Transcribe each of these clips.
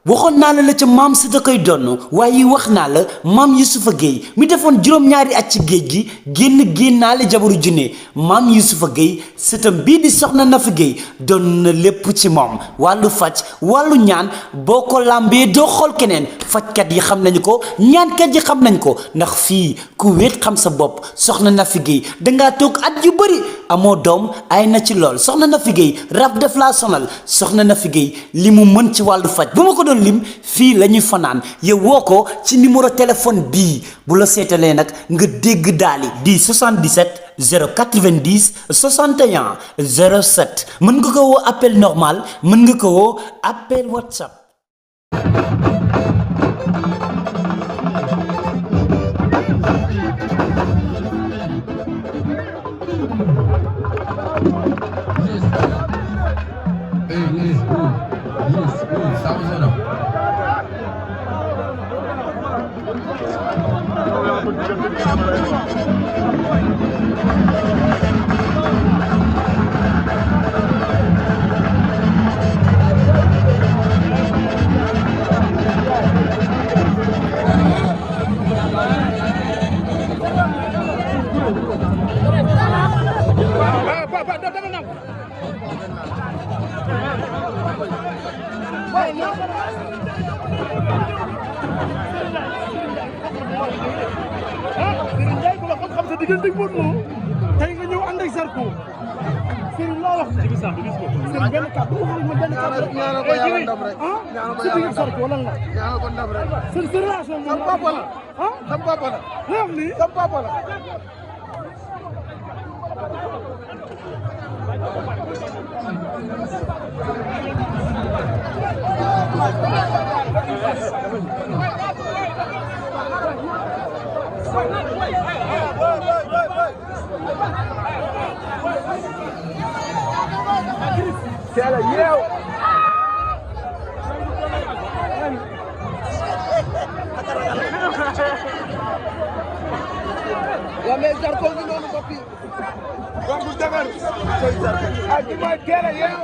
waxoon naa la ca maam si da koy donn waaye wax naa la maam Yusufa Gueye mi defoon juróom-ñaari at ci géej gi génnaale jabaru junne maam Yusufa Gueye sëtam bii di soxna Nafi Gueye doon na lépp ci moom wàllu faj wàllu ñaan boo ko làmbee doo xool keneen fajkat yi xam nañu ko ñaankat yi xam nañ ko ndax fii ku wéet xam sa bopp soxna Nafi Gueye dangaa toog at yu bëri amoo doom ay na ci lool soxna Nafi Gueye rab def laa sonal soxna Nafi Gueye li mu mën ci wàllu faj bu ma ko doon lim fii la ñuy fanaan yow woo ko ci numéro téléphone bii bu la seetalee nag nga dégg daali di 77 090 61 07 mën nga ko woo appel normal mën nga ko woo appel WhatsApp. diggante Modou Lo tey nga ñëw ànd ak Zarko Serigne loo wax ci bisam bis ko Serigne benn kàddu waxal ma benn kàddu rek ñaanal ko yàlla ndam rek ñaanal ko yàlla Zarko lan la ñaanal ko ndam rek seen relation sam papa la sam papa la wax ni sam papa la Tela yew ya me Zarko ngi noonu boppi wangu dagar cey Zarko ay di ma tela yew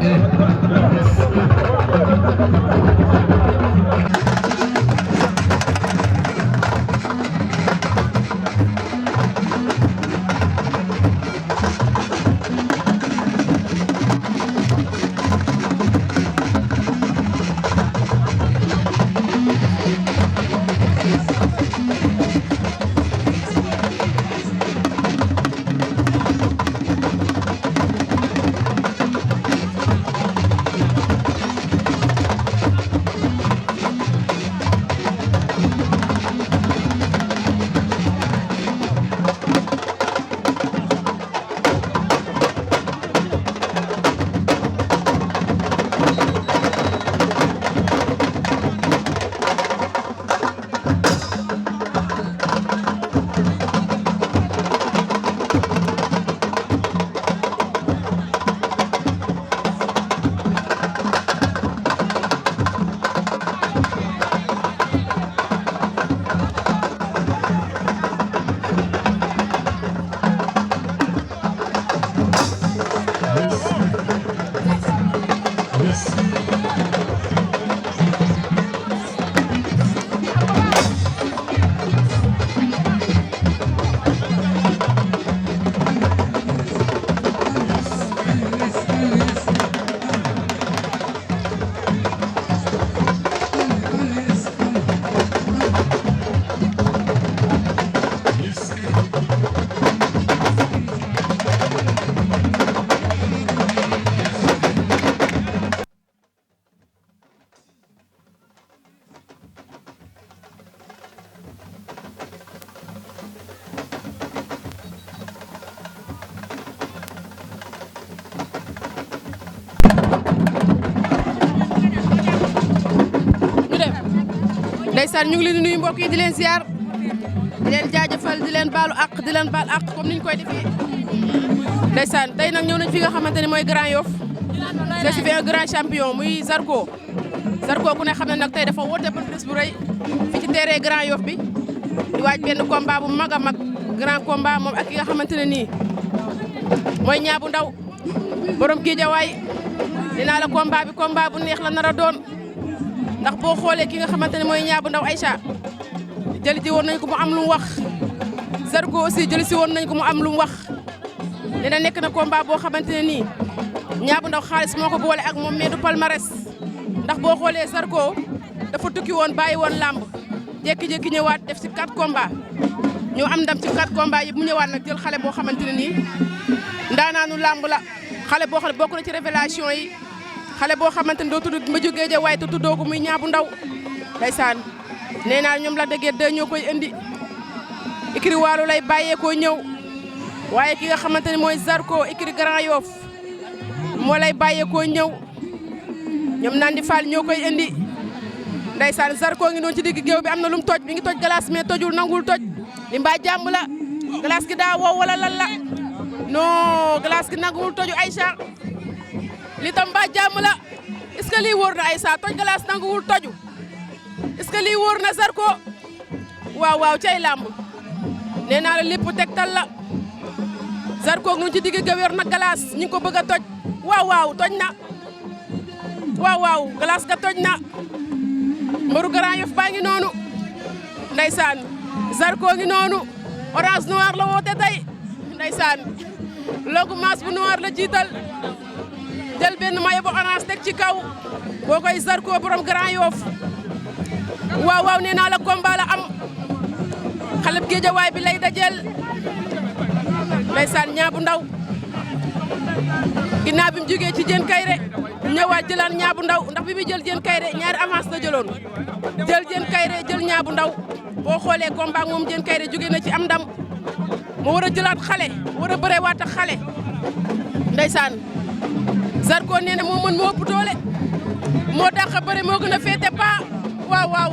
Hey. ndeysaan ñu ngi leen di nuyu mbokk yi di leen ziar di leen jaajëfal di leen baalu àq di leen baal àq comme niñ koy defee ndeysaan tey nag ñëw nañ fi nga xamante ne mooy Grand Yoff c'est fi un grand champion muy Zarko ku ne xam ne nag tey dafa woote ba presse bu rëy fi ci terrain Grand Yoff bi di waaj benn combat bu mag a mag grand combat moom ak ki nga xamante ne nii mooy Niang bu Ndaw borom Guédiawaye dinaa la combat bi combat bu neex la nar a doon ndax boo xoolee ki nga xamante ne mooy Niang bu Ndaw Aïcha jëli ji woon nañ ko mu am lu mu wax Zarko aussi jëli si woon nañ ko mu am lu mu wax dina nekk na combat boo xamante ne nii Niang bu Ndaw xaalis moo ko boole ak moom mais du palmarès ndax boo xoolee Zarko dafa tukki woon bàyyi woon làmb jékki-jékki ñëwaat def si 4 combats ñu am ndam ci 4 combats yi mu ñëwaat nag jël xale boo xamante ne nii ndaanaanu làmb la xale boo xam ne bokk na ci révélation yi xale boo xamante ne doo tudd ma jógee ja waaye te tuddoo ko muy Niang bu Ndaw ndeysaan nee naa ñoom la dëggee de ñoo koy indi ikiri waalu lay bàyyeekoo ñëw waaye ki nga xamante ne mooy Zarko ikiri Grand Yoff moo lay bàyyeekoo ñëw ñoom naan di faal ñoo koy indi ndeysaan Zarko ngi noonu ci digg géew bi am na lu mu toj mi ngi toj glace mais tojul nangul toj li mbaa jàmm la glace gi daa wow wala lan la non glace gi nanguwul toju Aïcha li tam mbaa jàmm la est-ce que lii wóor na Aïcha toj glace nanguwul toju est-ce que lii wóor na Zarko waaw waaw cay làmb nee naa la lépp tegtal la Zarko ngi ci digg géew yor na glace ñi ngi ko bëgg a toj waaw waaw toj na waaw waaw glace ga toj na mbaru Grand Yoff baa ngi noonu ndeysaan Zarko ngi noonu orange noir la woote tey ndeysaan logu maas bu noir la jiital jël benn maillot bu orange teg ci kaw boo koy Zarko borom Grand Yoff waaw waaw nee naa la combat la am xale bu Géejawaay bi lay dajel ndeysaan Niang bu Ndaw ginnaaw bi mu jógee ci Diène Kaïré ñëwaat jëlaat Niang bu Ndaw ndax bi muy jël Diène Kaïré ñaari avance la jëloon jël Diène Kaïré jël Niang bu Ndaw boo xoolee combat moom Diène Kaïré jóge na ci am ndam mu war a jëlaat xale war a bëreewaat ak xale ndeysaan Zarko nee na moo mën moo ëpp doole moo dàq bëre moo gën a féete paa waaw waaw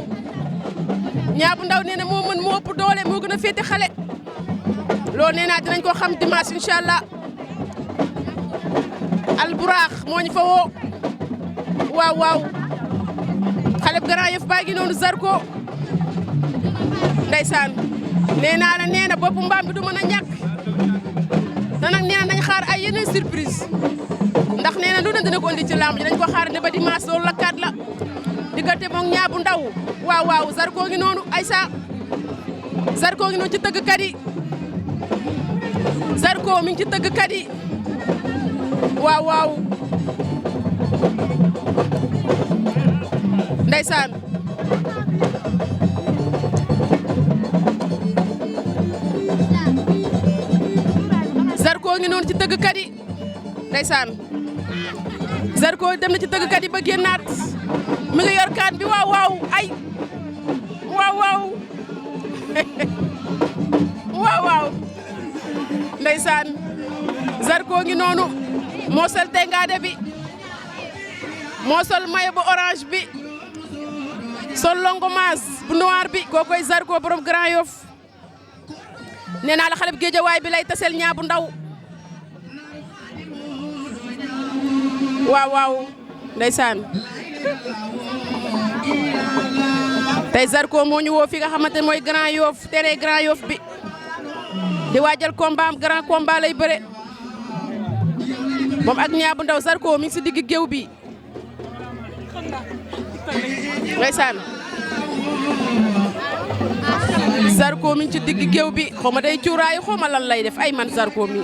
Niang bu Ndaw nee na moo mën moo ëpp doole moo gën a féete xale loolu nee naa dinañ ko xam dimanche incha allah Alburaax moo ñu fa woo waaw waaw xale bu Grand Yoff baa ngi noonu Zarko ndeysaan nee naa la nee na boppu mbaam bi du mën a ñàkk te nag nee na nañ xaar ay yeneen surprise ndax nee na lu ne dina ko indi ci lamb ji dañ ko xaar ne ba dimanche loolu la kat la diggante moom Niang bu Ndaw waaw waaw Zarko ngi noonu Aïssa Zarko ngi noonu ci tëggkat yi Zarko mi ngi ci tëggkat yi waaw waaw ndeysaan Zarko ngi noonu ci tëggkat yi ndeysaan Zarko dem na ci tëggkat yi ba génnaat mi ngi yor kaan bi waaw waaw ay waaw waaw waaw waaw ndeysaan Zarko ngi noonu moo sol tengaade bi moo sol maillot bu orange bi sol longomas bu noir bi kookoy Zarko borom Grand Yoff nee naa la xale bu Géejawaay bi lay tasel Niang bu Ndaw waaw waaw ndeysaan tey Zarko moo ñu woo fi nga xamante ne mooy Grand Yoff terrain Grand Yoff bi di waajal combat am grand combat lay bëre moom ak Niang bu Ndaw Zarko mi ngi si digg géew bi ndeysaan Zarko mi ngi ci digg géew bi xaw ma day cuuraayu xaw ma lan lay def ay man Zarko mi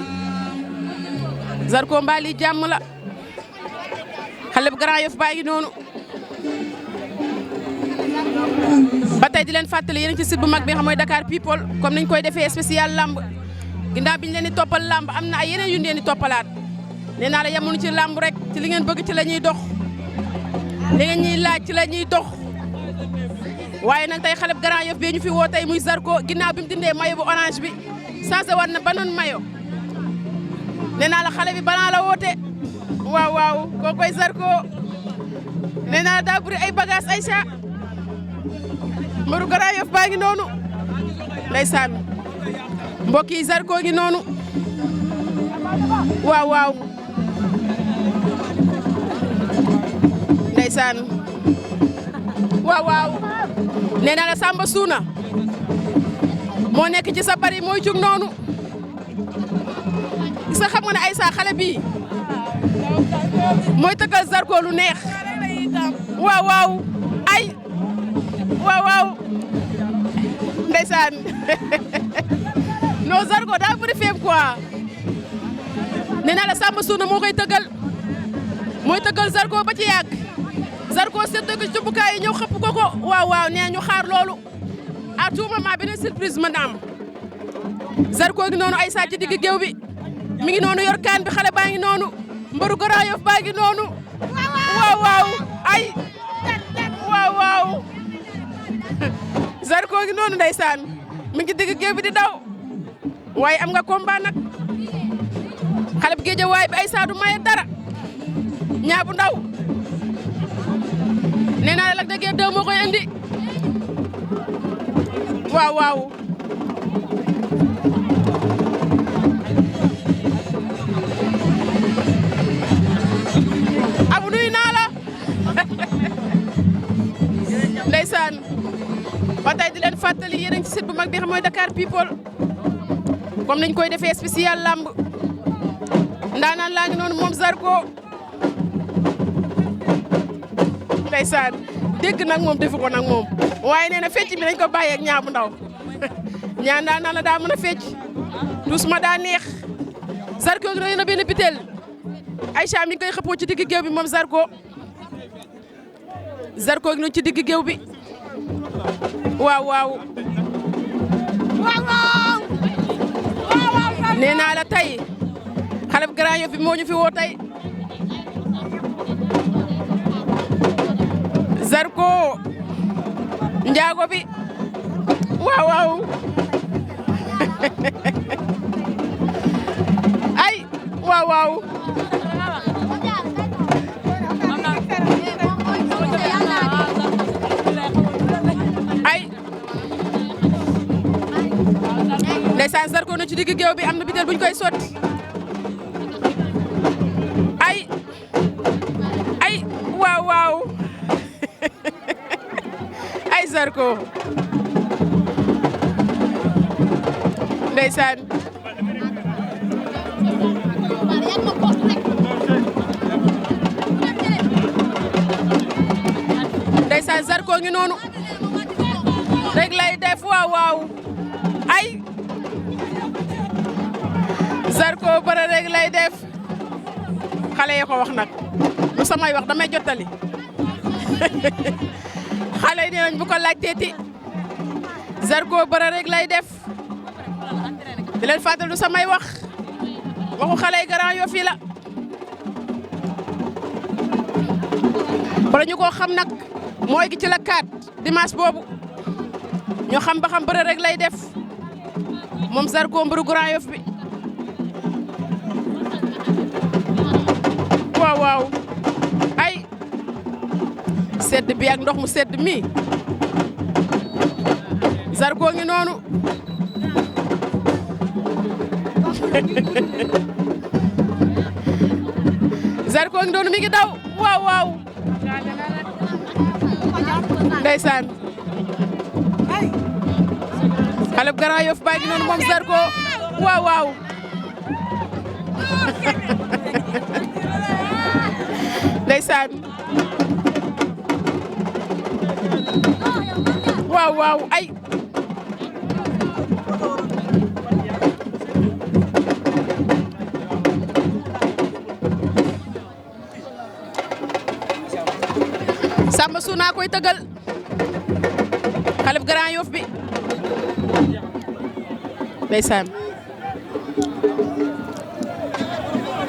Zarko mbaa lii jàmm la xale bu Grand Yoff baa ngi noonu ba tey di leen fàttali yéen ci site bu mag bi nga xam mooy Dakar People comme niñ koy defee spécial lamb ginnaaw bi ñu leen di toppal lamb am na ay yeneen yu ñu leen di toppalaat nee naa la yemuñu ci lamb rek ci li ngeen bëgg ci la ñuy dox li ngeen ñuy laaj ci la ñuy dox waaye nag tey xale bu Grand Yoff bi ñu fi woo tey muy Zarko ginnaaw bi mu dindee maillot bu orange bi changé war na banoon maillot nee naa la xale bi banaa la woote waaw waaw kookoy Zarko nee naa la daa bëri ay bagage Aïcha mbaru Grand Yoff baa ngi noonu ndeysaan mbokk yi Zarko ngi noonu waaw waaw ndeysaan waaw waaw nee naa la Samba Suuna moo nekk ci sa bari mooy jug noonu gis nga xam nga ne Aïssa xale bii mooy tëggal Zarko lu neex waaw waaw ay waaw waaw ndeysaan non Zarko daa bëri feem quoi nee naa la Samba Suuna moo koy tëggal mooy tëggal Zarko ba ci yàgg Zarko seetlu ko ci jumbukaay yi ñëw xëpp ko ko waaw waaw nee ñu xaar loolu à tout moment beneen surprise mën na am Zarko ngi noonu Aïssa ci digg géew bi mi ngi noonu yor kaan bi xale baa ngi noonu mbaru Grand Yoff baa ngi noonu waaw waaw ay waaw waaw Zarko ngi noonu ndeysaan mi ngi digg géew bi di daw waaye am nga combat nag xale bu géej waay bi Aïssa du maye dara ñaa bu ndaw nee naa la Lac de Guiers 2 moo koy indi waaw waaw abu nuyu naa la ndeysaan ba tey di leen fàttali yéen a ngi ci site bu mag bi xam mooy Dakar People comme nañ koy defee spécial lamb ndaanaan laa ngi noonu moom Zarko ndeysaan dégg nag moom defu ko nag moom waaye nee na fecc mi nañ ko bàyyi ak ñaa bu ndaw ñaa ndaanaan la daa mën a fecc doucement daa neex Zarko gi rëy na benn bitel Aïcha mi ngi koy xëppoo ci digg géew bi moom Zarko Zarko gi noonu ci digg géew bi waaw waaw nee naa la tey xale bu Grand Yoff bi moo ñu fi woo tey Zarko njaago bi waaw waaw ay waaw waaw ay ndeysaan Zarko na ci digg géew bi am na bitel buñ koy sotti ay waaw waaw ay Zarko ndeysaan ndeysaan Zarko ngi noonu rek lay def waaw waaw ay Zarko bara rek lay def xale yi ko wax nag lu samay wax damay jottali xale yi nee nañ bu ko laajteeti Zarko bara rek lay def di leen fàttali lu samay wax waxu xale yi Grand Yoff yi la bala ñu koo xam nag mooy gi ci la 4 dimanche boobu ñu xam ba xam bara rek lay def moom Zarko mbaru Grand Yoff bi waaw waaw ay sedd bi ak ndox mu sedd mi Zarko ngi noonu Zarko ngi noonu mi ngi daw waaw waaw ndeysaan xale bu Grand Yoff baa ngi noonu moom Zarko waaw waaw ndeysaan waaw waaw ay Samba Suuna koy tëggal xale bu Grand Yoff bi ndeysaan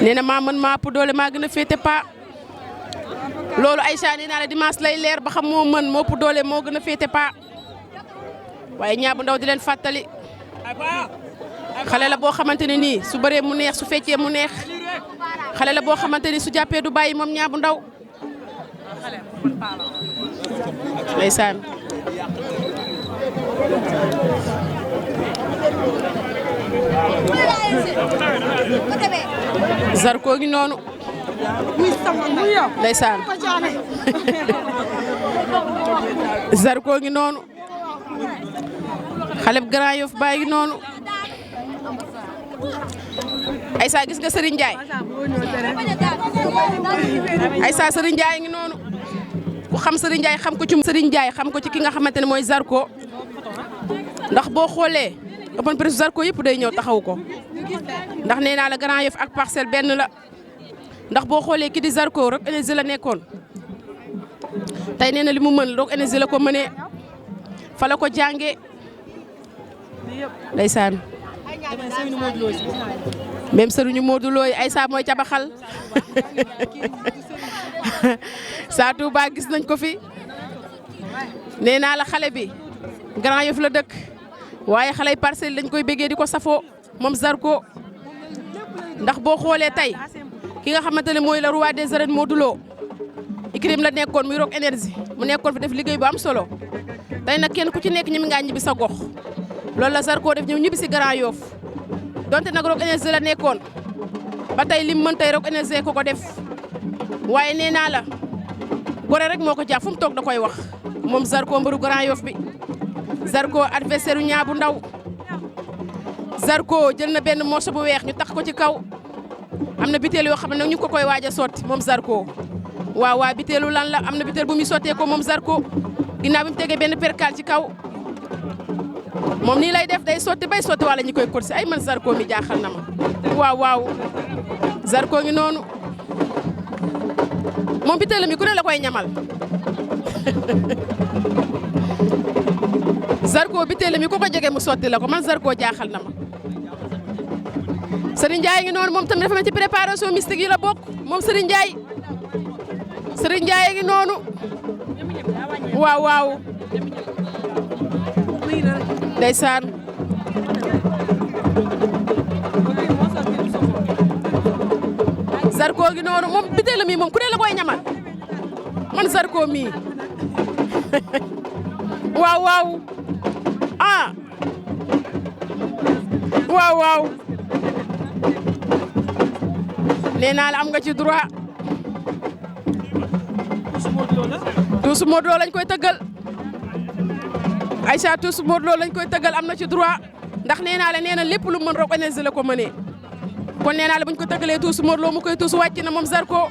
nee na maa mën maa ëpp doole maa gën a féete pa loolu Aïcha nee naa la dimanche lay leer ba xam moo mën moo ëpp doole moo gën a féete pa waaye ñaa bu ndaw di leen fàttali xale la boo xamante ne nii su bëree mu neex su feccee mu neex xale la boo xamante ni su jàppee du bàyyi moom ñaa bu ndaw ndeysaan Zarko ngi noonu ndeysaan Zarko ngi noonu xale bu Grand Yoff baa ngi noonu Aïssa gis nga Serigne Ndiaye Aïssa Serigne Ndiaye ngi noonu ku xam Serigne Ndiaye xam ko ci Serigne Ndiaye xam ko ci ki nga xamante ne mooy Zarko ndax boo xoolee open press Zarko yëpp day ñëw taxaw ko ndax nee naa la Grand Yoff ak Parcelles benn la ndax boo xoolee ki di Zarko rek énergie la nekkoon tey nee na li mu mën rek énergie la ko mënee fa la ko jàngee ndeysaan même sëriñu Modou Lo Aïssa mooy cabaxal Satou Ba gis nañ ko fi nee naa la xale bi Grand Yoff la dëkk waaye xale yi Parcelles dañ koy béggee di ko safoo moom Zarko ndax boo xoolee tey ki nga xamante ne mooy le roi des arènes Modou Lo ikrim la nekkoon muy Rock Énergie mu nekkoon fi def liggéey bu am solo tey nag kenn ku ci nekk ñi mi ngaa ñibbi sa gox loolu la Zarko def ñëw ñibbi si Grand Yoff donte nag Rock Énergie la nekkoon ba tey lim mën tey Rock Énergie ko def waaye nee naa la gore rek moo ko jàpp fu mu toog da koy wax moom Zarko mbëru Grand Yoff bi Zarko adversaire u Niang bu Ndaw Zarko jël na benn morceau bu weex ñu tax ko ci kaw am na biteel yoo xam ne nag ñu ko koy waaj a sotti moom Zarko waaw biteelu lan la am na biteel bu muy sottee ko moom Zarko ginnaaw bi mu tegee benn percal ci kaw moom nii lay def day sotti bay sotti wala ñi koy korsi ay man Zarko mi jaaxal na ma waaw Zarko ngi noonu moom biteelu mi ku ne la koy ñamal Zarko biteelu mi ku ko jege mu sotti la ko man Zarko jaaxal na ma Serigne Ndiaye ngi noonu moom tamit dafa mel ci préparation mystique yi la bokk moom Serigne Ndiaye ngi noonu waaw ndeysaan Zarko ngi noonu moom biteel mi moom ku ne la koy ñamal man Zarko mi waaw ah waaw nee naa la am nga ci droit tuusu Modou Lo lañ koy tëggal Aïssa tuusu Modou Lo lañ koy tëggal am na ci droit ndax nee naa la lépp lu mën Rock Énergie la ko mënee kon nee naa la buñ ko tëggalee tuusu Modou Lo mu koy tuusu wàcc na moom Zarko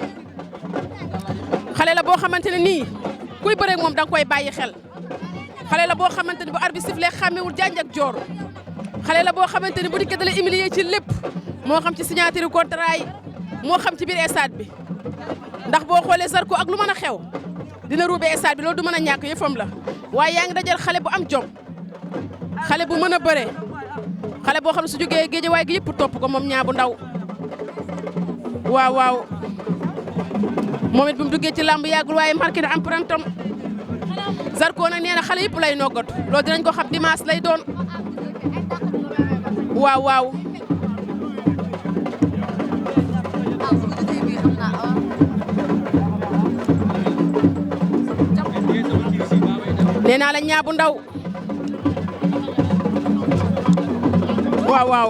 xale la boo xamante ne nii kuy bëreeg moom danga koy bàyyi xel xale la boo xamante ne bu arbitre sifflé xàmmewul janj ak joor xale la boo xamante ne bu dikkee da lay humilier ci lépp moo xam ci signature contrat yi moo xam ci biir stade bi ndax boo xoolee Zarko ak lu mën a xew dina ruube stade bi loolu du mën a ñàkk yëfam la waaye yaa ngi dajal xale bu am jom xale bu mën a bëre xale boo xam ne su jógee géej waaye gi yëpp topp ko moom Niang bu Ndaw waaw moom it bu mu duggee ci làmb yàggul waaye marqué na empreinte am Zarko nag nee na xale yëpp lay noggatu loolu dinañ ko xam dimanche lay doon waaw nee naa la Niang bu Ndaw waaw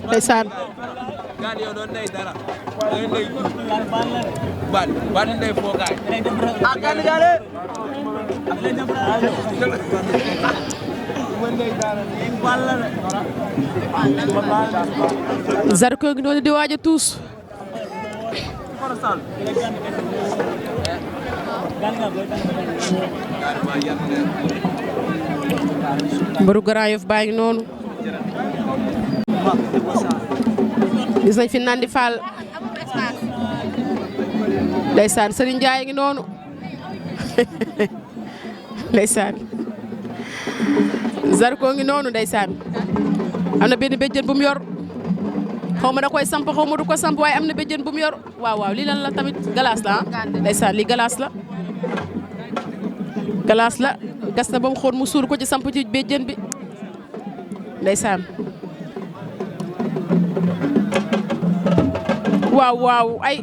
ndeysaan Zarko ngi noonu di waaj a tuus mbëru Grand Yoff baa ngi noonu gis nañ fi Nandi Fall ndeysaan Serigne Ndiaye ngi noonu ndeysaan Zarko ngi noonu ndeysaan am na benn béjjën bu mu yor xaw ma da koy samp xaw ma du ko samp waaye am na béjjën bu mu yor waaw lii lan la tamit galaas la ah ndeysaan lii galaas la gas na ba mu xool mu suul ko ci samp ci béjjën bi ndeysaan waaw ay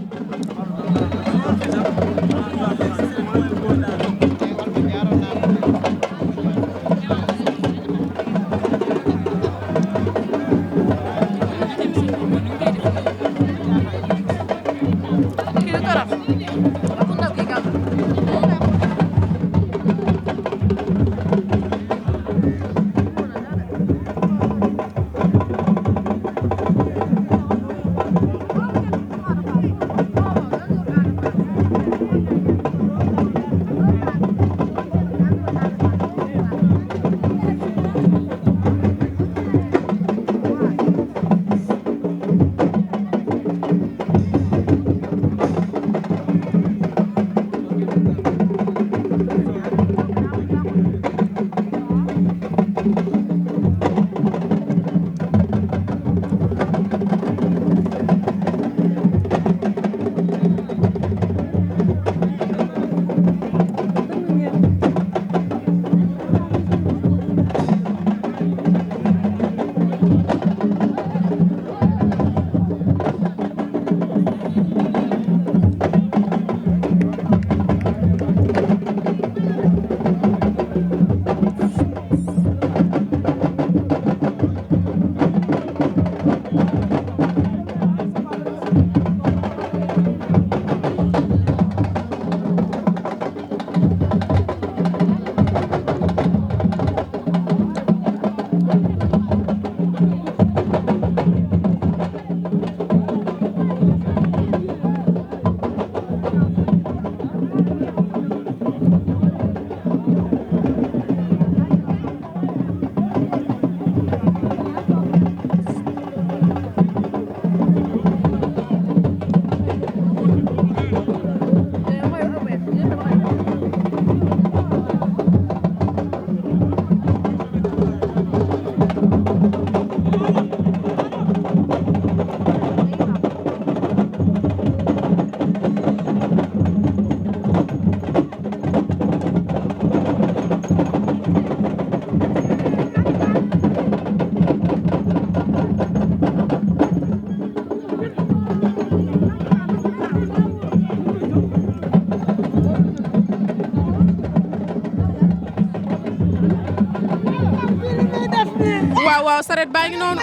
waaw saret baa ngi noonu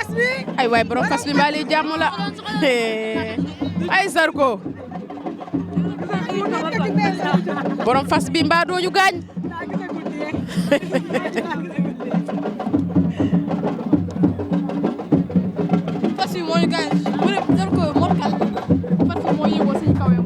ay waay borom fas bi mbaa lii jàmm la ay Zarko borom fas bi mbaa dooñu gaañ fas bi moo ñu gaañ mu ne Zarko morkal fas bi moo yëgoo suñu kaw yi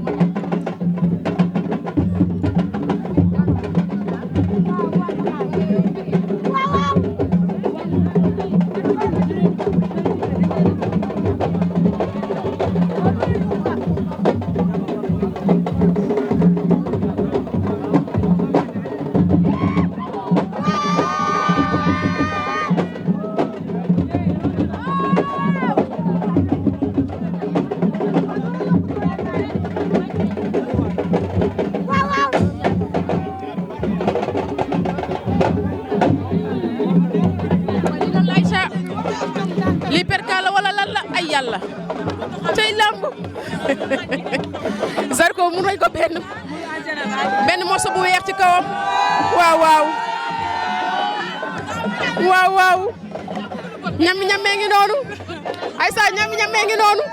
lii perkala wala lan la ay yàlla tey lamb Zarko mun nañ ko benn morso bu weex ci kawam waaw waaw waaw waaw ñami ñamee ngi noonu Aïssa ñami ñamee ngi noonu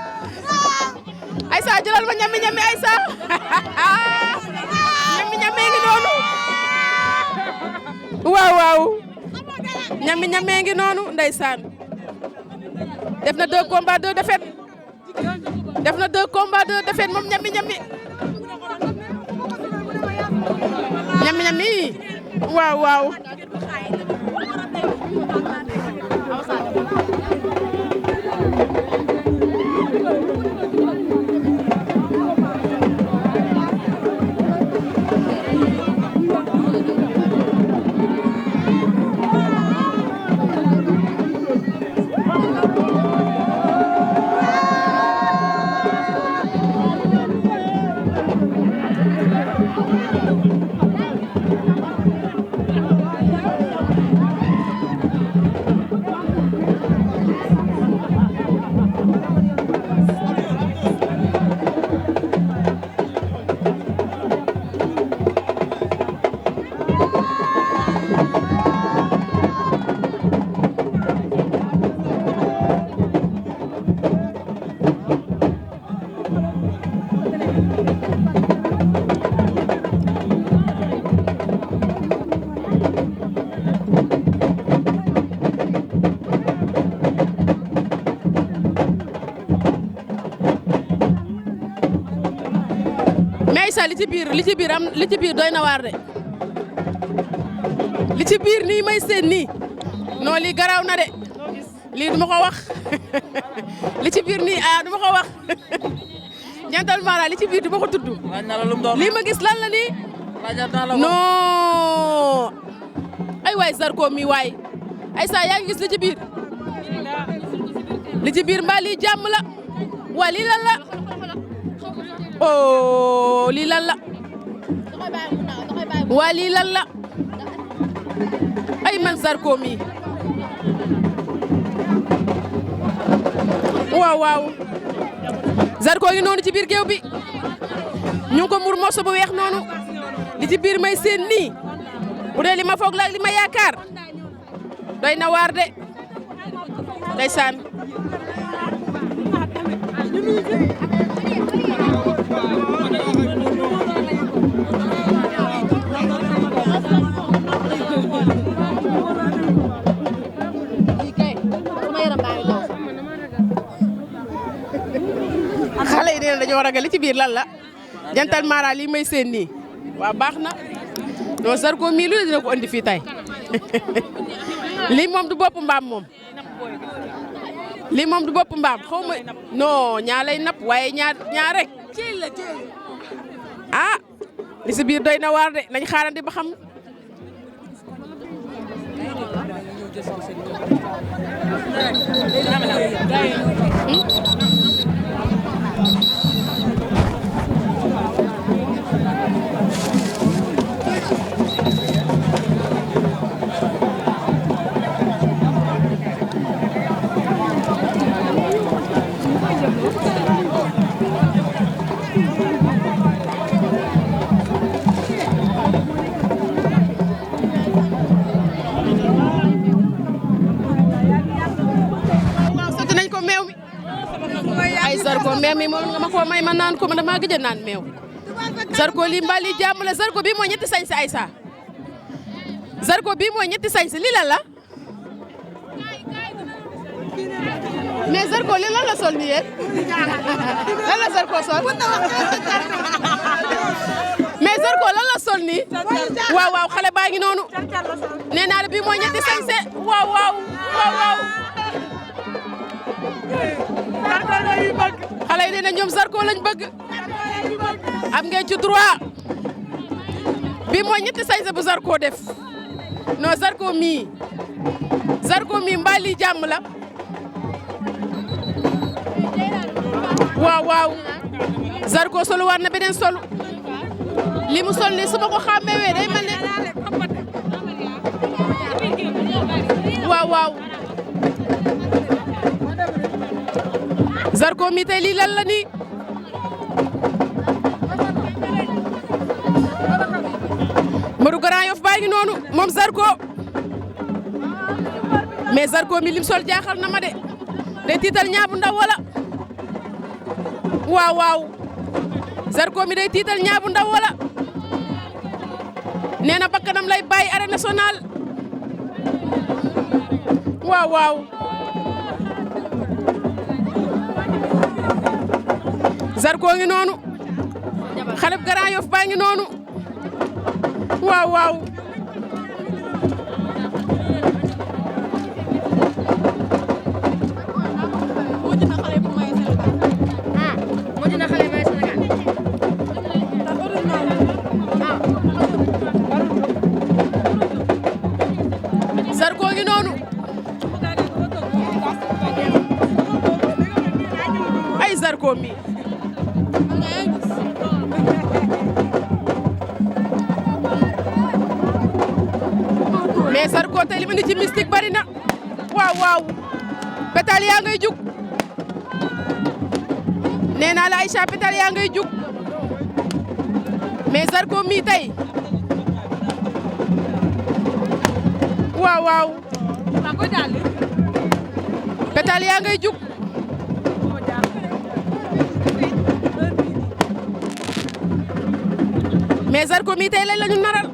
Aïssa jëlal ma ñami ñami Aïssa ñami ñamee ngi noonu waaw waaw ñami ñamee ngi noonu ndeysaan def na 2 combats 2 défaites def na 2 combats 2 défaites moom ñami ñami ñami ñami waaw waaw li ci biir doy na waar de li ci biir nii may seen nii non lii garaaw na de lii duma ko wax li ci biir nii duma ko wax jantal mara li ci biir duma ko tudd lii ma gis lan la nii non ay waay Zarko mi waay ay sa yaa ngi gis li ci biir mbaa lii jàmm la waa lii lan la oh lii lan la waa lii lan la ay man Zarko mi waaw waaw Zarko ngi noonu ci biir géew bi ñu ngi ko mur morso bu weex noonu li ci biir may seen nii bu dee li ma foog la li ma yaakaar doy na waar de ndeysaan xale yi nee na dañoo ragal li ci biir lan la jantal mara lii may seen nii waaw baax na non Zarko mii lu ne dina ko andi fii tay lii moom du bopp mbaam moom lii moom du bopp mbaam xaw ma non ñaa lay napp waaye ñaar rek ah li si biir doy na waar de nañ xaarandi ba xam ay Zarko meew mi moom nga ma ko may ma naan ko man damaa gëj a naan meew Zarko lii mbaa lii jàmm la Zarko bii mooy ñetti sañse Aïssa Zarko bii mooy ñetti sañse lii lan la mais Zarko lii lan la sol nii yéen lan la Zarko sol mais Zarko lan la sol nii waaw waaw xale baa ngi noonu nee naa la bii mooy ñetti sañse waaw waaw waaw waaw xale yi nee na ñoom Zarko lañ bëgg am ngeen ci droit bii mooy ñetti sañse bu Zarko def non Zarko mii mbaa lii jàmm la waaw waaw Zarko solu war na beneen solu li mu sol nii su ma ko xàmmee day mel ne waaw waaw Zarko mi tey lii lan la nii Modou Grand Yoff baa ngi noonu moom Zarko mais Zarko mi lim sol jaaxal na ma de day tiital ñaabu ndaw wala waaw waaw Zarko mi day tiital ñaabu ndaw wala nee na bakkanam lay bàyyi arène nationale waaw waaw Zarko ngi noonu xaleb Grand Yoff baa ngi noonu waaw waaw Zarko ngi noonu ay Zarko mi mais Zarko tey li mu indi ci mystique bari na waaw waaw pétale yaa ngay jug nee naa la Aïcha pétale yaa ngay jug mais Zarko mi tey waaw waaw pétale yaa ngay jug mais Zarko mi tey lañ la ñu naral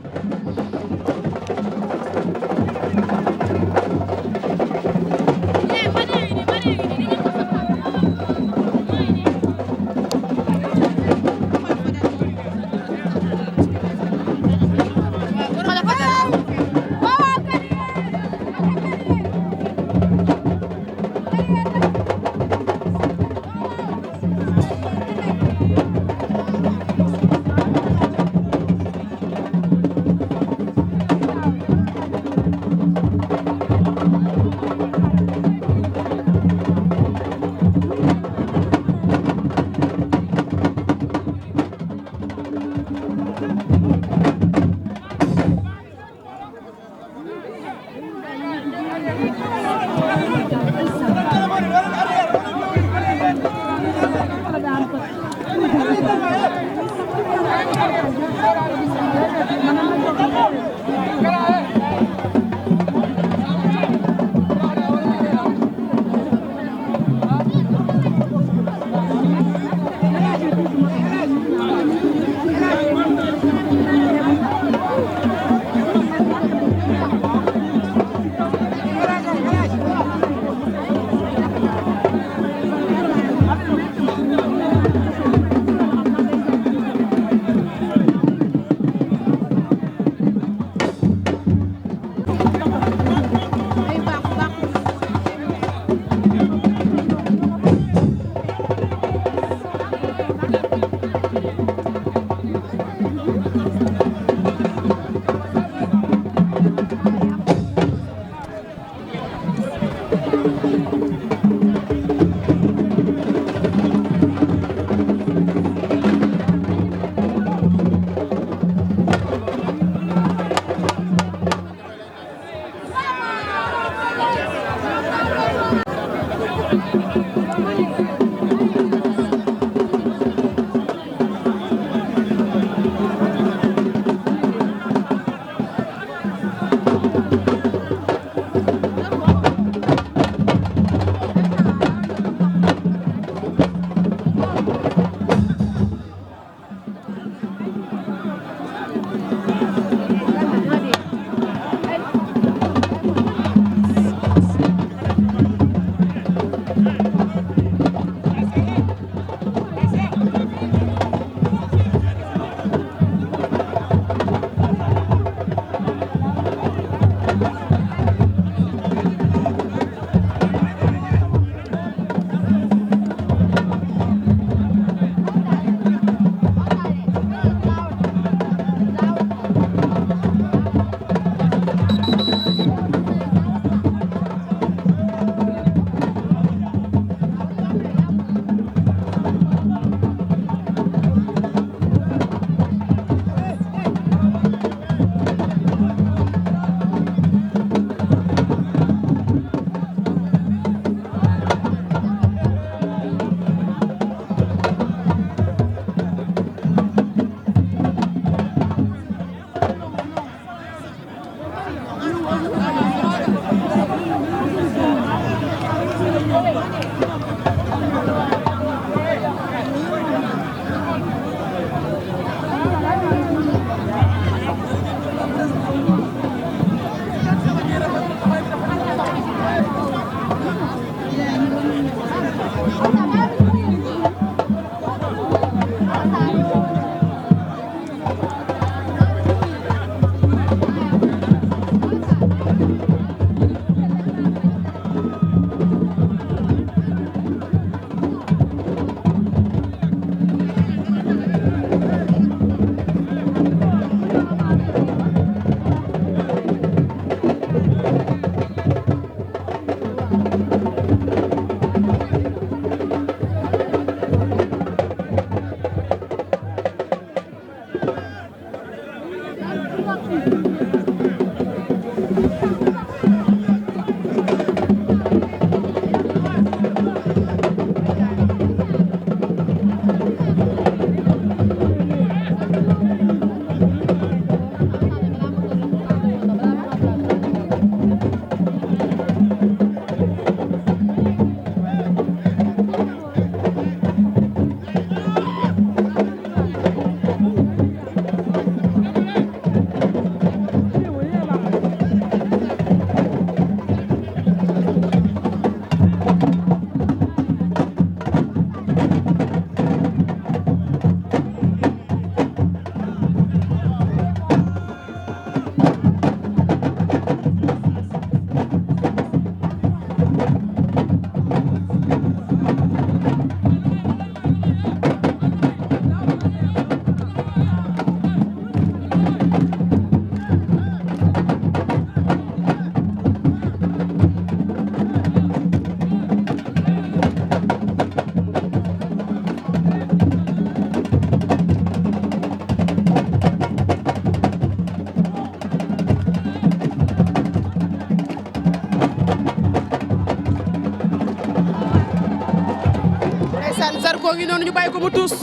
ngi noonu ñu bàyyi ko mu tuus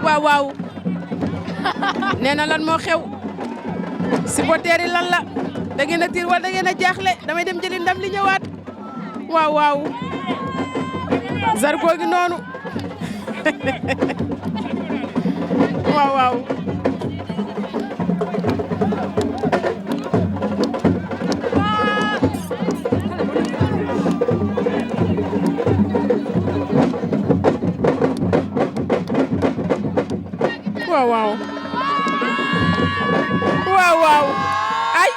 waaw waaw nee na lan moo xew supporter yi lan la da ngeen a tiir wala da ngeen a jaaxle damay dem jëli ndam li ñëwaat waaw waaw Zarko gi noonu waaw waaw waaw waaw waaw waaw ay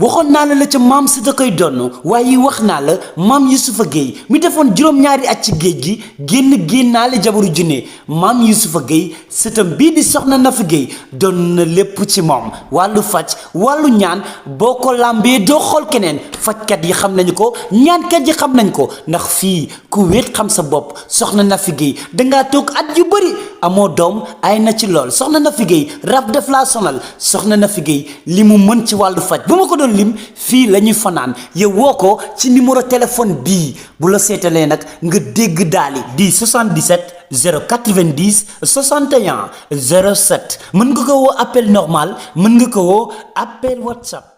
waxoon naa la ca maam si da koy donn waaye wax naa la maam Youssoufa Gueye mi defoon juróom-ñaari at ci géej gi génnaale jabaru junne maam Youssoufa Gueye sëtam bii di soxna Nafi Gueye doon na lépp ci moom wàllu faj wàllu ñaan boo ko làmbee doo xool keneen fajkat yi xam nañu ko ñaankat yi xam nañ ko ndax fii ku wéet xam sa bopp soxna Nafi Gueye dangaa toog at yu bëri amoo doom ay na ci lool soxna Nafi Guèye rab def laa sonal soxna Nafi Guèye li mu mën ci wàllu faj bu ma ko doon lim fii la ñuy fanaan yow woo ko ci numéro téléphone bii bu la seetalee nag nga dégg daali di 77 090 61 07 mën nga ko woo appel normal mën nga ko woo appel WhatsApp